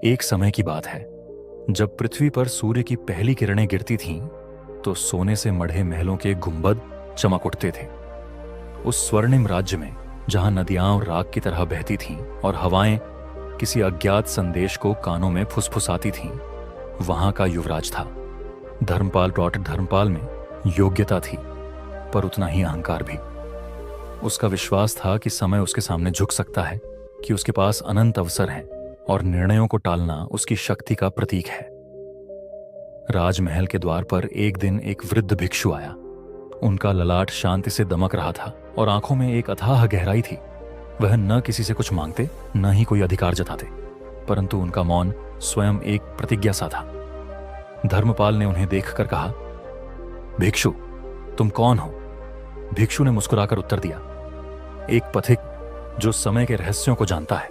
एक समय की बात है जब पृथ्वी पर सूर्य की पहली किरणें गिरती थीं तो सोने से मढ़े महलों के गुंबद चमक उठते थे। उस स्वर्णिम राज्य में जहां नदियां और राग की तरह बहती थीं और हवाएं किसी अज्ञात संदेश को कानों में फुसफुसाती थीं, वहां का युवराज था धर्मपाल। धर्मपाल में योग्यता थी पर उतना ही अहंकार भी। उसका विश्वास था कि समय उसके सामने झुक सकता है, कि उसके पास अनंत अवसर हैं और निर्णयों को टालना उसकी शक्ति का प्रतीक है। राजमहल के द्वार पर एक दिन एक वृद्ध भिक्षु आया। उनका ललाट शांति से दमक रहा था और आंखों में एक अथाह गहराई थी। वह न किसी से कुछ मांगते न ही कोई अधिकार जताते, परंतु उनका मौन स्वयं एक प्रतिज्ञा सा था। धर्मपाल ने उन्हें देखकर कहा, भिक्षु, तुम कौन हो? भिक्षु ने मुस्कुराकर उत्तर दिया, एक पथिक जो समय के रहस्यों को जानता है।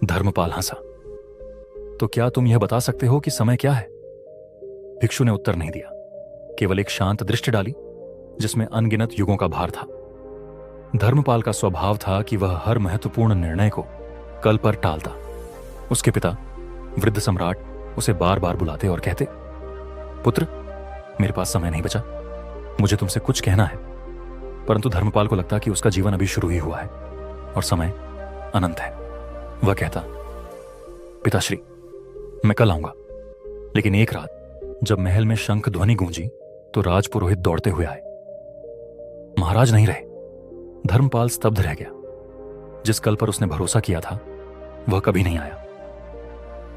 धर्मपाल हंसा, तो क्या तुम यह बता सकते हो कि समय क्या है? भिक्षु ने उत्तर नहीं दिया, केवल एक शांत दृष्टि डाली जिसमें अनगिनत युगों का भार था। धर्मपाल का स्वभाव था कि वह हर महत्वपूर्ण निर्णय को कल पर टालता। उसके पिता वृद्ध सम्राट उसे बार बार बुलाते और कहते, पुत्र, मेरे पास समय नहीं बचा, मुझे तुमसे कुछ कहना है। परंतु धर्मपाल को लगता कि उसका जीवन अभी शुरू ही हुआ है और समय अनंत है। वह कहता, पिताश्री, मैं कल आऊंगा। लेकिन एक रात जब महल में शंख ध्वनि गूंजी तो राजपुरोहित दौड़ते हुए आए। महाराज नहीं रहे। धर्मपाल स्तब्ध रह गया। जिस कल पर उसने भरोसा किया था वह कभी नहीं आया।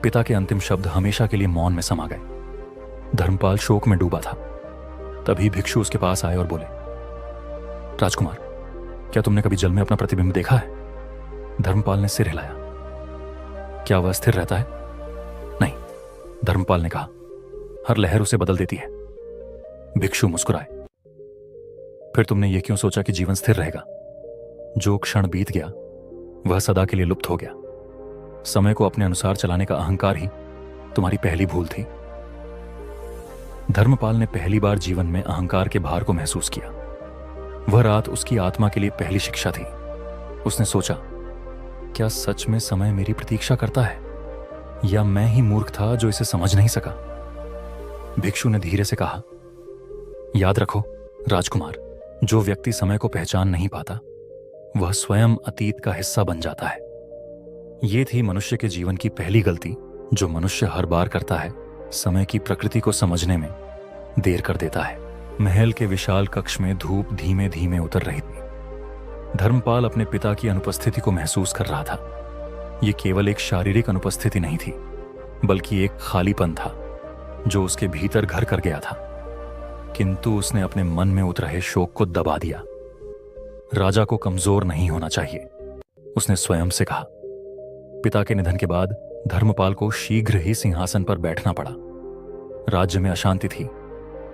पिता के अंतिम शब्द हमेशा के लिए मौन में समा गए। धर्मपाल शोक में डूबा था। तभी भिक्षु उसके पास आए और बोले, राजकुमार, क्या तुमने कभी जल में अपना प्रतिबिंब देखा है? धर्मपाल ने सिर हिलाया। क्या वह स्थिर रहता है? नहीं, धर्मपाल ने कहा, हर लहर उसे बदल देती है। भिक्षु मुस्कुराए। फिर तुमने यह क्यों सोचा कि जीवन स्थिर रहेगा? जो क्षण बीत गया वह सदा के लिए लुप्त हो गया। समय को अपने अनुसार चलाने का अहंकार ही तुम्हारी पहली भूल थी। धर्मपाल ने पहली बार जीवन में अहंकार के भार को महसूस किया। वह रात उसकी आत्मा के लिए पहली शिक्षा थी। उसने सोचा, क्या सच में समय मेरी प्रतीक्षा करता है, या मैं ही मूर्ख था जो इसे समझ नहीं सका? भिक्षु ने धीरे से कहा, याद रखो राजकुमार, जो व्यक्ति समय को पहचान नहीं पाता वह स्वयं अतीत का हिस्सा बन जाता है। यह थी मनुष्य के जीवन की पहली गलती जो मनुष्य हर बार करता है। समय की प्रकृति को समझने में देर कर देता है। महल के विशाल कक्ष में धूप धीमे धीमे उतर रही थी। धर्मपाल अपने पिता की अनुपस्थिति को महसूस कर रहा था। यह केवल एक शारीरिक अनुपस्थिति नहीं थी, बल्कि एक खालीपन था जो उसके भीतर घर कर गया था। किंतु उसने अपने मन में उतर रहे शोक को दबा दिया। राजा को कमजोर नहीं होना चाहिए, उसने स्वयं से कहा। पिता के निधन के बाद धर्मपाल को शीघ्र ही सिंहासन पर बैठना पड़ा। राज्य में अशांति थी।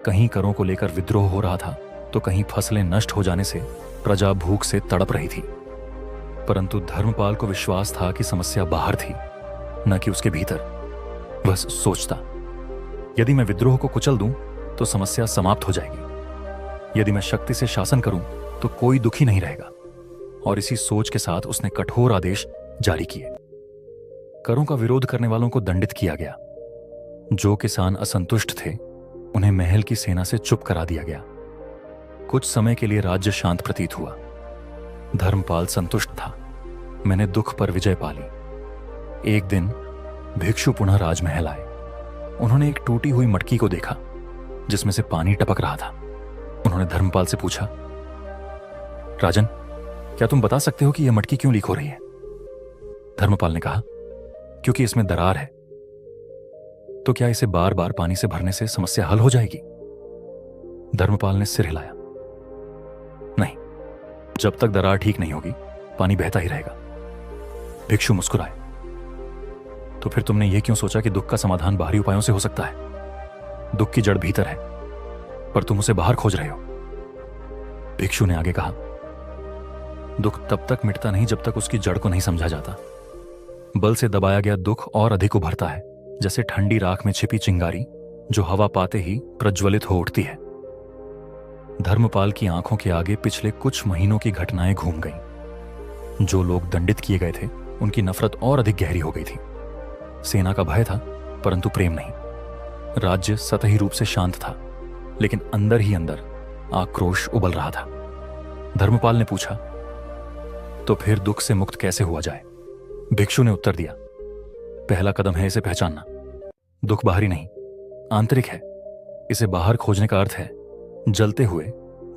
कहीं करों को लेकर विद्रोह हो रहा था तो कहीं फसलें नष्ट हो जाने से प्रजा भूख से तड़प रही थी। परंतु धर्मपाल को विश्वास था कि समस्या बाहर थी, न कि उसके भीतर। वह सोचता, यदि मैं विद्रोह को कुचल दूं तो समस्या समाप्त हो जाएगी। यदि मैं शक्ति से शासन करूं तो कोई दुखी नहीं रहेगा। और इसी सोच के साथ उसने कठोर आदेश जारी किए। करों का विरोध करने वालों को दंडित किया गया। जो किसान असंतुष्ट थे उन्हें महल की सेना से चुप करा दिया गया। कुछ समय के लिए राज्य शांत प्रतीत हुआ। धर्मपाल संतुष्ट था। मैंने दुख पर विजय पा ली। एक दिन भिक्षु पुनः राजमहल आए। उन्होंने एक टूटी हुई मटकी को देखा जिसमें से पानी टपक रहा था। उन्होंने धर्मपाल से पूछा, राजन, क्या तुम बता सकते हो कि यह मटकी क्यों लीक हो रही है? धर्मपाल ने कहा, क्योंकि इसमें दरार है। तो क्या इसे बार बार पानी से भरने से समस्या हल हो जाएगी? धर्मपाल ने सिर हिलाया। नहीं, जब तक दरार ठीक नहीं होगी पानी बहता ही रहेगा। भिक्षु मुस्कुराए। तो फिर तुमने यह क्यों सोचा कि दुख का समाधान बाहरी उपायों से हो सकता है? दुख की जड़ भीतर है, पर तुम उसे बाहर खोज रहे हो। भिक्षु ने आगे कहा, दुख तब तक मिटता नहीं जब तक उसकी जड़ को नहीं समझा जाता। बल से दबाया गया दुख और अधिक उभरता है, जैसे ठंडी राख में छिपी चिंगारी जो हवा पाते ही प्रज्वलित हो उठती है। धर्मपाल की आंखों के आगे पिछले कुछ महीनों की घटनाएं घूम गईं। जो लोग दंडित किए गए थे उनकी नफरत और अधिक गहरी हो गई थी। सेना का भय था, परंतु प्रेम नहीं। राज्य सतही रूप से शांत था, लेकिन अंदर ही अंदर आक्रोश उबल रहा था। धर्मपाल ने पूछा, तो फिर दुख से मुक्त कैसे हुआ जाए? भिक्षु ने उत्तर दिया, पहला कदम है इसे पहचानना। दुख बाहरी नहीं, आंतरिक है। इसे बाहर खोजने का अर्थ है जलते हुए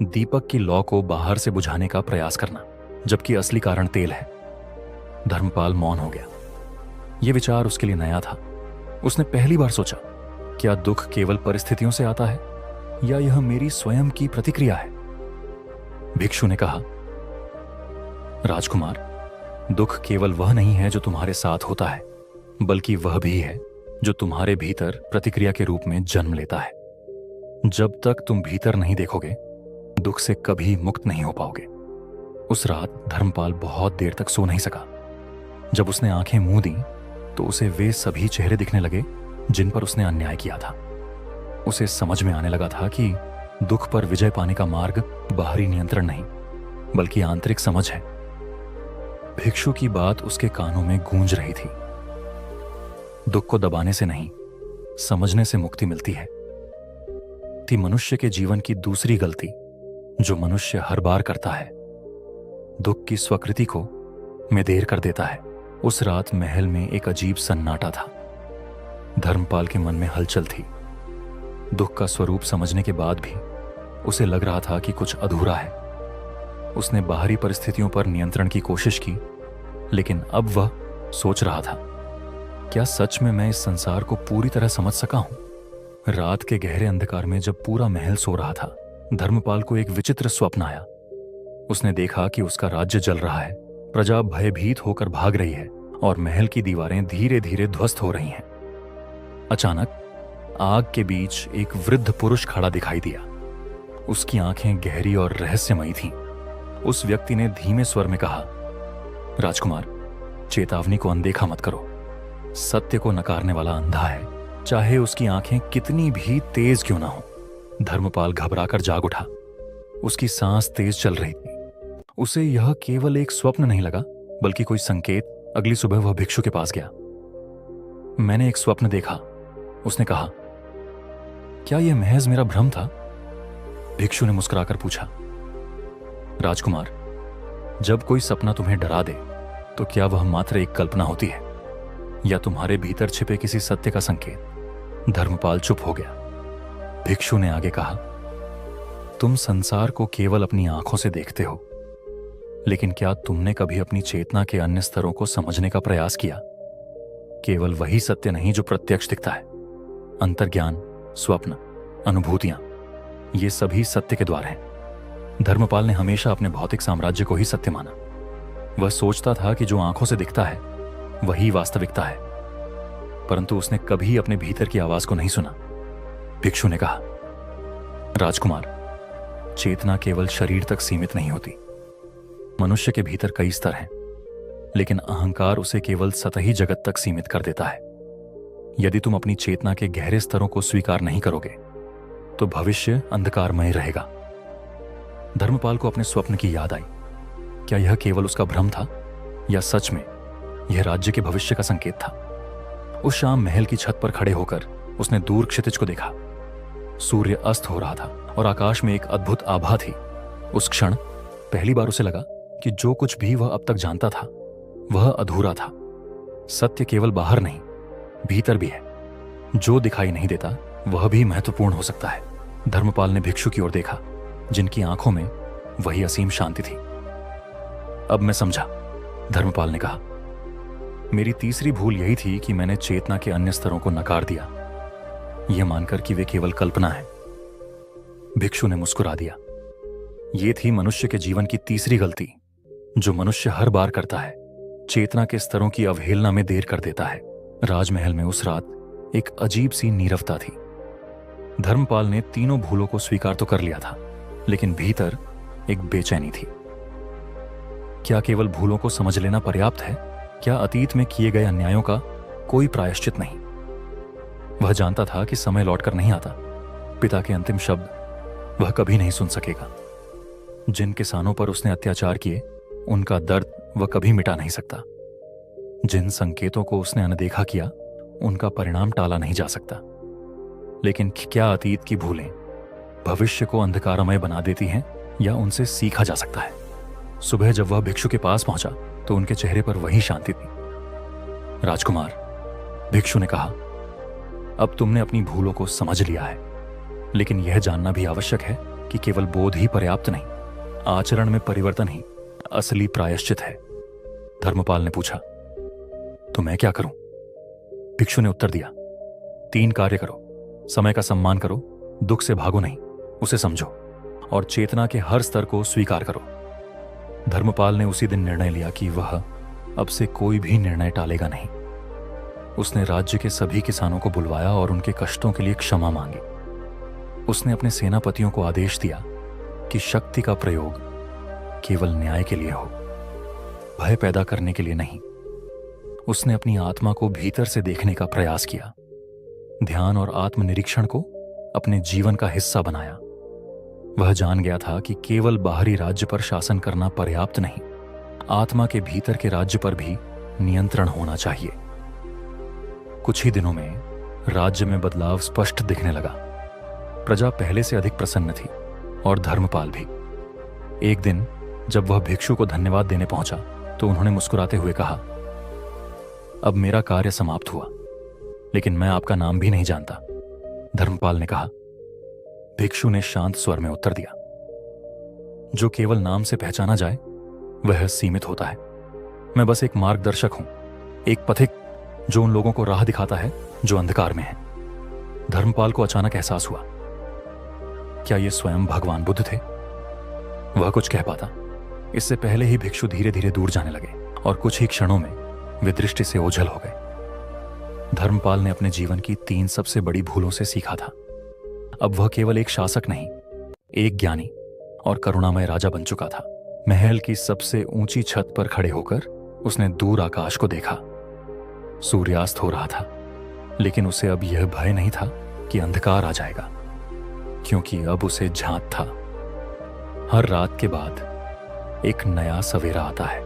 दीपक की लौ को बाहर से बुझाने का प्रयास करना, जबकि असली कारण तेल है। धर्मपाल मौन हो गया। यह विचार उसके लिए नया था। उसने पहली बार सोचा, क्या दुख केवल परिस्थितियों से आता है या यह मेरी स्वयं की प्रतिक्रिया है? भिक्षु ने कहा, राजकुमार, दुख केवल वह नहीं है जो तुम्हारे साथ होता है, बल्कि वह भी है जो तुम्हारे भीतर प्रतिक्रिया के रूप में जन्म लेता है। जब तक तुम भीतर नहीं देखोगे, दुख से कभी मुक्त नहीं हो पाओगे। उस रात धर्मपाल बहुत देर तक सो नहीं सका। जब उसने आंखें मूंद दी तो उसे वे सभी चेहरे दिखने लगे जिन पर उसने अन्याय किया था। उसे समझ में आने लगा था कि दुख पर विजय पाने का मार्ग बाहरी नियंत्रण नहीं, बल्कि आंतरिक समझ है। भिक्षु की बात उसके कानों में गूंज रही थी। दुख को दबाने से नहीं, समझने से मुक्ति मिलती है। थी मनुष्य के जीवन की दूसरी गलती जो मनुष्य हर बार करता है, दुख की स्वकृति को में देर कर देता है। उस रात महल में एक अजीब सन्नाटा था। धर्मपाल के मन में हलचल थी। दुख का स्वरूप समझने के बाद भी उसे लग रहा था कि कुछ अधूरा है। उसने बाहरी परिस्थितियों पर नियंत्रण की कोशिश की, लेकिन अब वह सोच रहा था, क्या सच में मैं इस संसार को पूरी तरह समझ सका हूं? रात के गहरे अंधकार में जब पूरा महल सो रहा था, धर्मपाल को एक विचित्र स्वप्न आया। उसने देखा कि उसका राज्य जल रहा है, प्रजा भयभीत होकर भाग रही है और महल की दीवारें धीरे धीरे ध्वस्त हो रही हैं। अचानक आग के बीच एक वृद्ध पुरुष खड़ा दिखाई दिया। उसकी आंखें गहरी और रहस्यमयी थीं। उस व्यक्ति ने धीमे स्वर में कहा, राजकुमार, चेतावनी को अनदेखा मत करो। सत्य को नकारने वाला अंधा है, चाहे उसकी आंखें कितनी भी तेज क्यों ना हो। धर्मपाल घबराकर जाग उठा। उसकी सांस तेज चल रही थी। उसे यह केवल एक स्वप्न नहीं लगा, बल्कि कोई संकेत। अगली सुबह वह भिक्षु के पास गया। मैंने एक स्वप्न देखा, उसने कहा। क्या यह महज मेरा भ्रम था? भिक्षु ने मुस्कुराकर पूछा। राजकुमार, जब कोई सपना तुम्हें डरा दे तो क्या वह मात्र एक कल्पना होती है या तुम्हारे भीतर छिपे किसी सत्य का संकेत? धर्मपाल चुप हो गया। भिक्षु ने आगे कहा, तुम संसार को केवल अपनी आंखों से देखते हो, लेकिन क्या तुमने कभी अपनी चेतना के अन्य स्तरों को समझने का प्रयास किया? केवल वही सत्य नहीं जो प्रत्यक्ष दिखता है। अंतर्ज्ञान, स्वप्न, अनुभूतियां, ये सभी सत्य के द्वार हैं। धर्मपाल ने हमेशा अपने भौतिक साम्राज्य को ही सत्य माना। वह सोचता था कि जो आंखों से दिखता है वही वास्तविकता है, परंतु उसने कभी अपने भीतर की आवाज को नहीं सुना। भिक्षु ने कहा, राजकुमार, चेतना केवल शरीर तक सीमित नहीं होती। मनुष्य के भीतर कई स्तर हैं, लेकिन अहंकार उसे केवल सतही जगत तक सीमित कर देता है। यदि तुम अपनी चेतना के गहरे स्तरों को स्वीकार नहीं करोगे तो भविष्य अंधकारमय रहेगा। धर्मपाल को अपने स्वप्न की याद आई। क्या यह केवल उसका भ्रम था या सच में यह राज्य के भविष्य का संकेत था? उस शाम महल की छत पर खड़े होकर उसने दूर क्षितिज को देखा। सूर्य अस्त हो रहा था और आकाश में एक अद्भुत आभा थी। उस क्षण पहली बार उसे लगा कि जो कुछ भी वह अब तक जानता था वह अधूरा था। सत्य केवल बाहर नहीं, भीतर भी है। जो दिखाई नहीं देता वह भी महत्वपूर्ण हो सकता है। धर्मपाल ने भिक्षु की ओर देखा, जिनकी आंखों में वही असीम शांति थी। अब मैं समझा, धर्मपाल ने कहा। मेरी तीसरी भूल यही थी कि मैंने चेतना के अन्य स्तरों को नकार दिया, यह मानकर कि वे केवल कल्पना है। भिक्षु ने मुस्कुरा दिया। यह थी मनुष्य के जीवन की तीसरी गलती जो मनुष्य हर बार करता है। चेतना के स्तरों की अवहेलना में देर कर देता है। राजमहल में उस रात एक अजीब सी नीरवता थी। धर्मपाल ने तीनों भूलों को स्वीकार तो कर लिया था, लेकिन भीतर एक बेचैनी थी। क्या केवल भूलों को समझ लेना पर्याप्त है? क्या अतीत में किए गए अन्यायों का कोई प्रायश्चित नहीं? वह जानता था कि समय लौटकर नहीं आता। पिता के अंतिम शब्द वह कभी नहीं सुन सकेगा। जिन किसानों पर उसने अत्याचार किए उनका दर्द वह कभी मिटा नहीं सकता। जिन संकेतों को उसने अनदेखा किया उनका परिणाम टाला नहीं जा सकता। लेकिन क्या अतीत की भूलें भविष्य को अंधकारमय बना देती हैं या उनसे सीखा जा सकता है? सुबह जब वह भिक्षु के पास पहुंचा तो उनके चेहरे पर वही शांति थी। राजकुमार, भिक्षु ने कहा, अब तुमने अपनी भूलों को समझ लिया है, लेकिन यह जानना भी आवश्यक है कि केवल बोध ही पर्याप्त नहीं, आचरण में परिवर्तन ही असली प्रायश्चित है। धर्मपाल ने पूछा, तो मैं क्या करूं? भिक्षु ने उत्तर दिया, 3 कार्य करो। समय का सम्मान करो, दुख से भागो नहीं, उसे समझो, और चेतना के हर स्तर को स्वीकार करो। धर्मपाल ने उसी दिन निर्णय लिया कि वह अब से कोई भी निर्णय टालेगा नहीं। उसने राज्य के सभी किसानों को बुलवाया और उनके कष्टों के लिए क्षमा मांगी। उसने अपने सेनापतियों को आदेश दिया कि शक्ति का प्रयोग केवल न्याय के लिए हो, भय पैदा करने के लिए नहीं। उसने अपनी आत्मा को भीतर से देखने का प्रयास किया, ध्यान और आत्मनिरीक्षण को अपने जीवन का हिस्सा बनाया। वह जान गया था कि केवल बाहरी राज्य पर शासन करना पर्याप्त नहीं, आत्मा के भीतर के राज्य पर भी नियंत्रण होना चाहिए। कुछ ही दिनों में राज्य में बदलाव स्पष्ट दिखने लगा। प्रजा पहले से अधिक प्रसन्न थी और धर्मपाल भी। एक दिन जब वह भिक्षु को धन्यवाद देने पहुंचा तो उन्होंने मुस्कुराते हुए कहा, अब मेरा कार्य समाप्त हुआ, लेकिन मैं आपका नाम भी नहीं जानता। धर्मपाल ने कहा। भिक्षु ने शांत स्वर में उत्तर दिया, जो केवल नाम से पहचाना जाए वह सीमित होता है। मैं बस एक मार्गदर्शक हूं, एक पथिक जो उन लोगों को राह दिखाता है जो अंधकार में हैं। धर्मपाल को अचानक एहसास हुआ, क्या ये स्वयं भगवान बुद्ध थे? वह कुछ कह पाता, इससे पहले ही भिक्षु धीरे धीरे दूर जाने लगे और कुछ ही क्षणों में वे दृष्टि से ओझल हो गए। धर्मपाल ने अपने जीवन की 3 सबसे बड़ी भूलों से सीखा था। अब वह केवल एक शासक नहीं, एक ज्ञानी और करुणामय राजा बन चुका था। महल की सबसे ऊंची छत पर खड़े होकर उसने दूर आकाश को देखा। सूर्यास्त हो रहा था, लेकिन उसे अब यह भय नहीं था कि अंधकार आ जाएगा, क्योंकि अब उसे झांक था, हर रात के बाद एक नया सवेरा आता है।